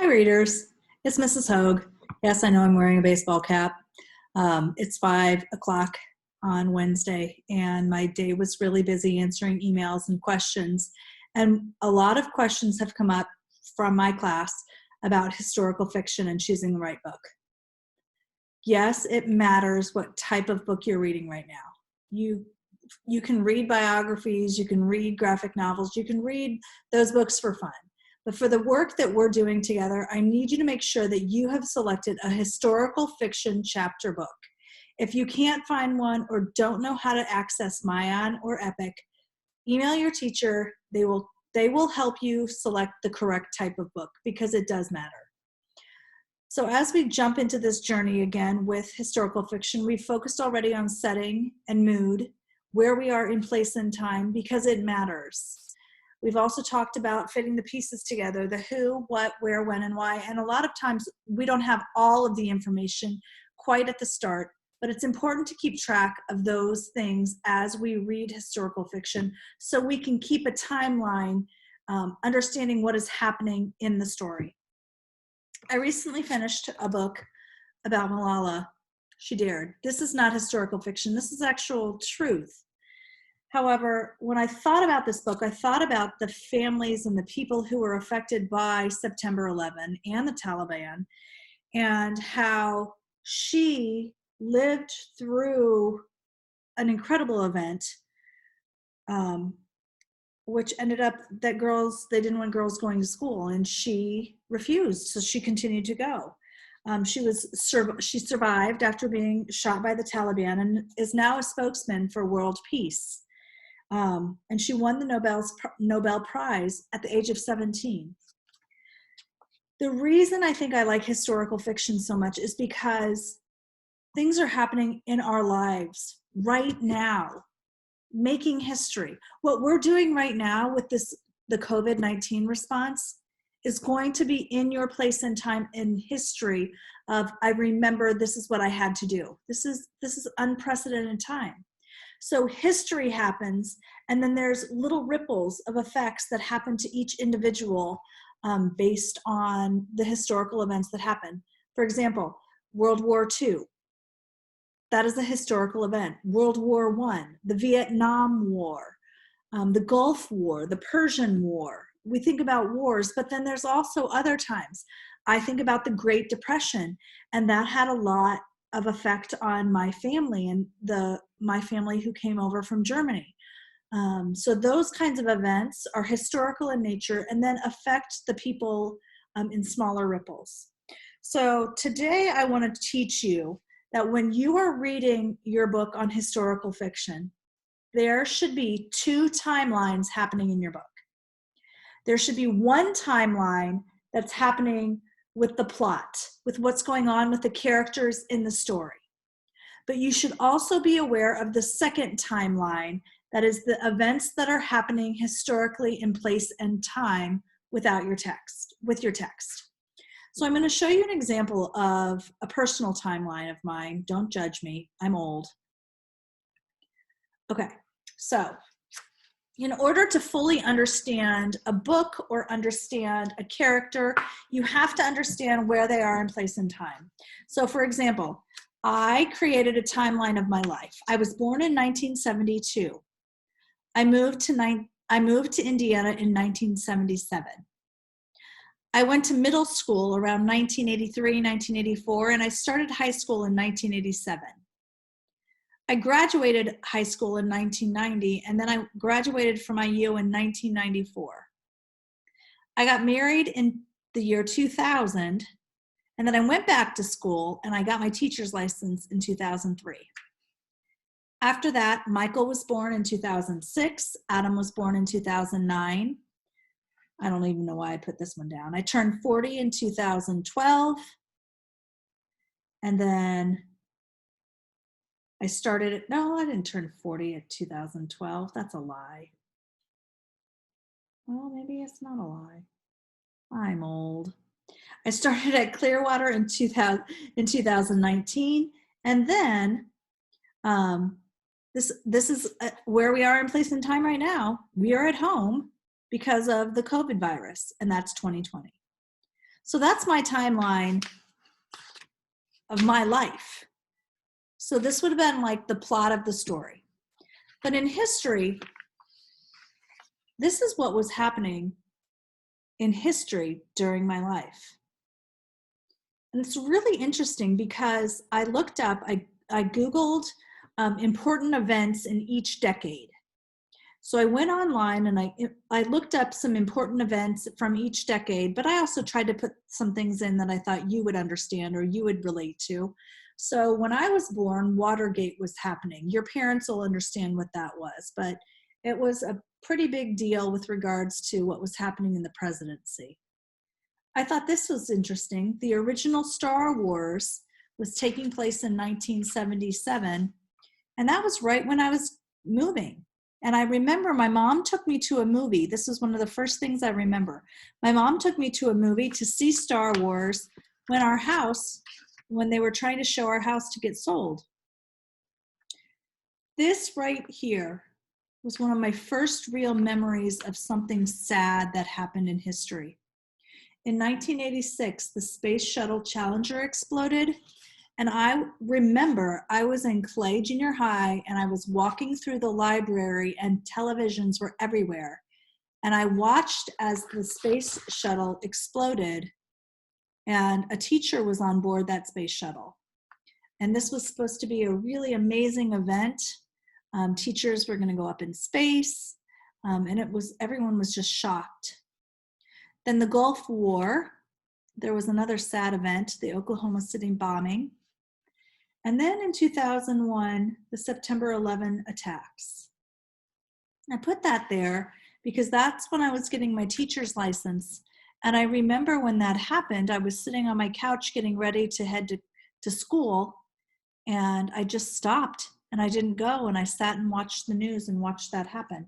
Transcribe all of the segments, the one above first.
Hi, readers. It's Mrs. Hogue. Yes, I know I'm wearing a baseball cap. It's 5 o'clock on Wednesday, and my day was really busy answering emails and questions. And a lot of questions have come up from my class about historical fiction and choosing the right book. Yes, it matters what type of book you're reading right now. You can read biographies, you can read graphic novels, you can read those books for fun. But for the work that we're doing together, I need you to make sure that you have selected a historical fiction chapter book. If you can't find one or don't know how to access Mayan or Epic, email your teacher. They will help you select the correct type of book because it does matter. So as we jump into this journey again with historical fiction, we've focused already on setting and mood, where we are in place and time, because it matters. We've also talked about fitting the pieces together, the who, what, where, when, and why. And a lot of times we don't have all of the information quite at the start, but it's important to keep track of those things as we read historical fiction so we can keep a timeline, understanding what is happening in the story. I recently finished a book about Malala. She dared. This is not historical fiction. This is actual truth. However, when I thought about this book, I thought about the families and the people who were affected by September 11 and the Taliban, and how she lived through an incredible event, which ended up that they didn't want girls going to school, and she refused, so she continued to go. She survived after being shot by the Taliban and is now a spokesman for world peace. And she won the Nobel Prize at the age of 17. The reason I think I like historical fiction so much is because things are happening in our lives right now, making history. What we're doing right now with the COVID-19 response is going to be in your place and time in history of, I remember this is what I had to do. This is unprecedented time. So history happens, and then there's little ripples of effects that happen to each individual based on the historical events that happen. For example, World War II. That is a historical event. World War I, the Vietnam War, the Gulf War, the Persian War. We think about wars, but then there's also other times. I think about the Great Depression, and that had a lot of effect on my family and my family who came over from Germany. So those kinds of events are historical in nature and then affect the people in smaller ripples. So today I want to teach you that when you are reading your book on historical fiction, there should be 2 timelines happening in your book. There should be one timeline that's happening with the plot, with what's going on with the characters in the story. But you should also be aware of the second timeline, that is the events that are happening historically in place and time with your text. So I'm going to show you an example of a personal timeline of mine. Don't judge me, I'm old. Okay, so in order to fully understand a book or understand a character, you have to understand where they are in place and time. So for example, I created a timeline of my life. I was born in 1972. I moved to Indiana in 1977. I went to middle school around 1983, 1984, and I started high school in 1987. I graduated high school in 1990, and then I graduated from IU in 1994. I got married in the year 2000, and then I went back to school, and I got my teacher's license in 2003. After that, Michael was born in 2006. Adam was born in 2009. I don't even know why I put this one down. I turned 40 in 2012, and then I didn't turn 40 at 2012. That's a lie. Well, maybe it's not a lie. I'm old. I started at Clearwater in 2019, and then this is where we are in place and time right now. We are at home because of the COVID virus, and that's 2020. So that's my timeline of my life. So this would have been like the plot of the story. But in history, this is what was happening in history during my life. And it's really interesting because I looked up, I Googled important events in each decade. So I went online and I looked up some important events from each decade, but I also tried to put some things in that I thought you would understand or you would relate to. So when I was born, Watergate was happening. Your parents will understand what that was, but it was a pretty big deal with regards to what was happening in the presidency. I thought this was interesting. The original Star Wars was taking place in 1977, and that was right when I was moving. And I remember my mom took me to a movie. This was one of the first things I remember. My mom took me to a movie to see Star Wars when they were trying to show our house to get sold. This right here was one of my first real memories of something sad that happened in history. In 1986, the Space Shuttle Challenger exploded. And I remember I was in Clay Junior High and I was walking through the library and televisions were everywhere. And I watched as the space shuttle exploded and a teacher was on board that space shuttle. And this was supposed to be a really amazing event. Teachers were going to go up in space and everyone was just shocked. Then the Gulf War, there was another sad event, the Oklahoma City bombing. And then in 2001, the September 11 attacks. I put that there because that's when I was getting my teacher's license. And I remember when that happened, I was sitting on my couch getting ready to head to school. And I just stopped and I didn't go. And I sat and watched the news and watched that happen.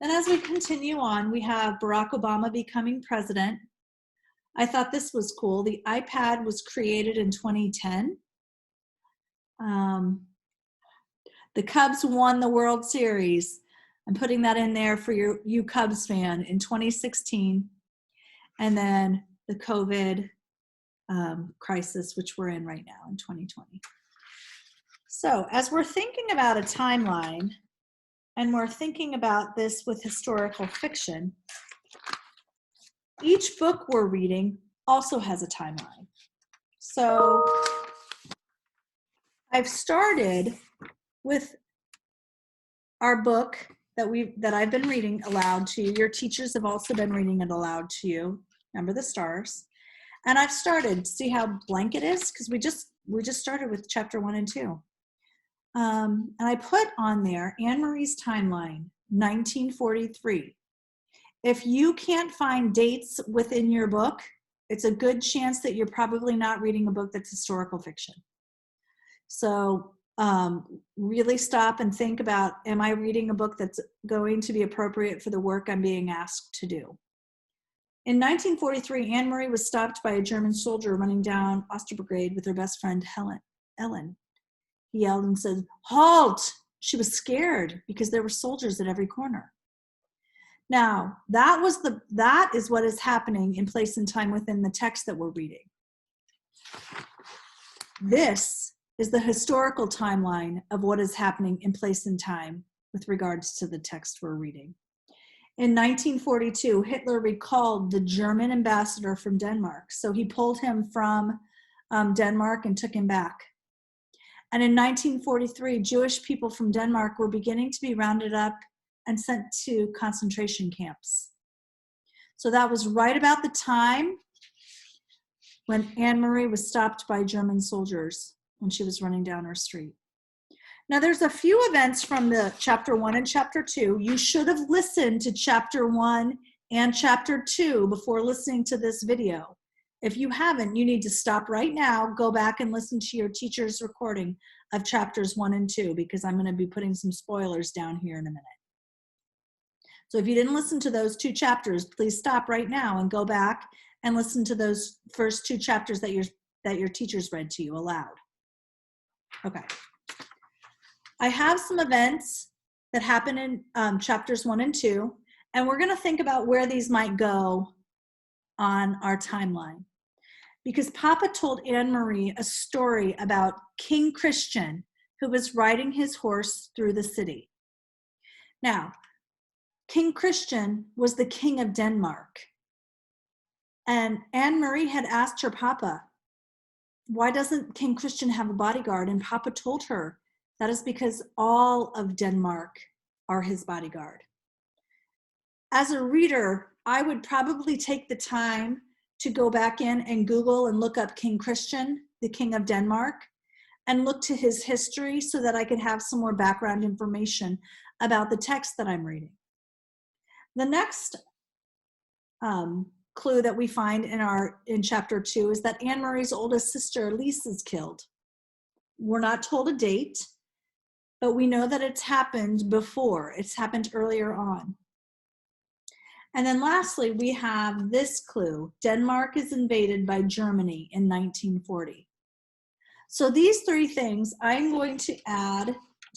Then as we continue on, we have Barack Obama becoming president. I thought this was cool. The iPad was created in 2010. The Cubs won the World Series. I'm putting that in there for you Cubs fan in 2016. And then the COVID crisis, which we're in right now in 2020. So as we're thinking about a timeline, and we're thinking about this with historical fiction, each book we're reading also has a timeline. So I've started with our book that I've been reading aloud to you. Your teachers have also been reading it aloud to you. Remember the Stars. And I've started, see how blank it is? Because we just started with chapter 1 and 2. And I put on there Anne Marie's timeline, 1943. If you can't find dates within your book, it's a good chance that you're probably not reading a book that's historical fiction. So really stop and think about, am I reading a book that's going to be appropriate for the work I'm being asked to do? In 1943, Anne Marie was stopped by a German soldier running down Osterbrigade with her best friend Ellen. He yelled and said, "Halt!" She was scared because there were soldiers at every corner. Now, that is what is happening in place and time within the text that we're reading. This is the historical timeline of what is happening in place and time with regards to the text we're reading. In 1942, Hitler recalled the German ambassador from Denmark. So he pulled him from Denmark and took him back. And in 1943, Jewish people from Denmark were beginning to be rounded up and sent to concentration camps. So that was right about the time when Anne Marie was stopped by German soldiers when she was running down her street. Now there's a few events from the chapter 1 and chapter 2. You should have listened to chapter 1 and chapter 2 before listening to this video. If you haven't, you need to stop right now, go back and listen to your teacher's recording of chapters 1 and 2, because I'm going to be putting some spoilers down here in a minute. So if you didn't listen to those 2 chapters, please stop right now and go back and listen to those first 2 chapters that your teachers read to you aloud. Okay. I have some events that happen in chapters 1 and 2, and we're going to think about where these might go on our timeline because Papa told Anne-Marie a story about King Christian who was riding his horse through the city. Now, King Christian was the king of Denmark. And Anne-Marie had asked her Papa, why doesn't King Christian have a bodyguard? And Papa told her, that is because all of Denmark are his bodyguard. As a reader, I would probably take the time to go back in and Google and look up King Christian, the king of Denmark, and look to his history so that I could have some more background information about the text that I'm reading. The next clue that we find in chapter 2 is that Anne-Marie's oldest sister, Elise, is killed. We're not told a date, but we know that it's happened before. It's happened earlier on. And then lastly, we have this clue. Denmark is invaded by Germany in 1940. So these three things I'm going to add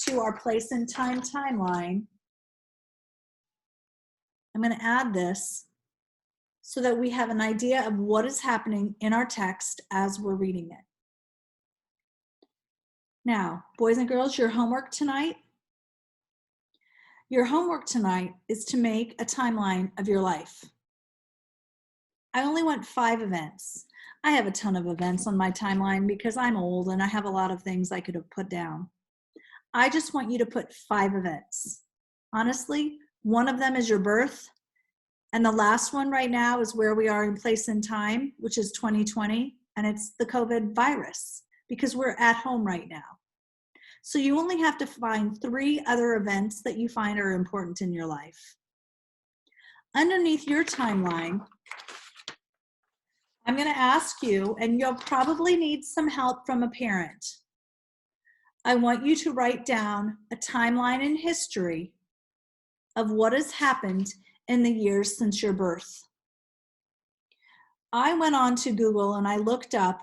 to our place in time timeline. I'm going to add this so that we have an idea of what is happening in our text as we're reading it. Now, boys and girls, your homework tonight. Your homework tonight is to make a timeline of your life. I only want 5 events. I have a ton of events on my timeline because I'm old and I have a lot of things I could have put down. I just want you to put 5 events. Honestly, one of them is your birth. And the last one right now is where we are in place in time, which is 2020. And it's the COVID virus because we're at home right now. So you only have to find 3 other events that you find are important in your life. Underneath your timeline, I'm going to ask you, and you'll probably need some help from a parent. I want you to write down a timeline in history of what has happened in the years since your birth. I went on to Google and I looked up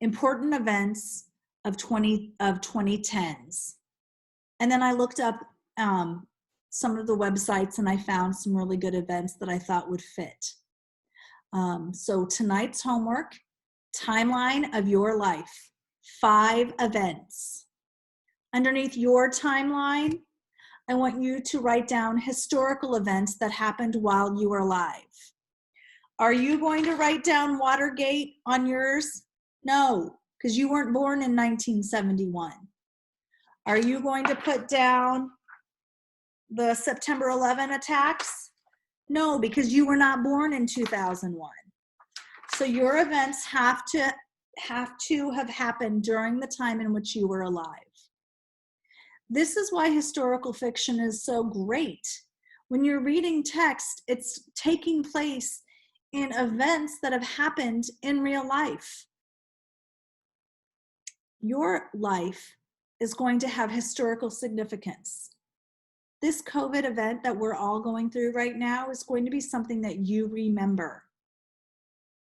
important events of 2010s. And then I looked up some of the websites and I found some really good events that I thought would fit. So tonight's homework, timeline of your life, 5 events. Underneath your timeline, I want you to write down historical events that happened while you were alive. Are you going to write down Watergate on yours? No, because you weren't born in 1971. Are you going to put down the September 11 attacks? No, because you were not born in 2001. So your events have to have happened during the time in which you were alive. This is why historical fiction is so great. When you're reading text, it's taking place in events that have happened in real life. Your life is going to have historical significance. This COVID event that we're all going through right now is going to be something that you remember.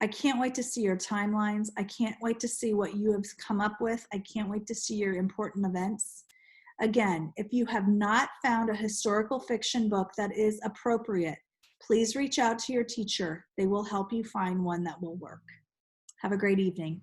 I can't wait to see your timelines. I can't wait to see what you have come up with. I can't wait to see your important events. Again, if you have not found a historical fiction book that is appropriate, please reach out to your teacher. They will help you find one that will work. Have a great evening.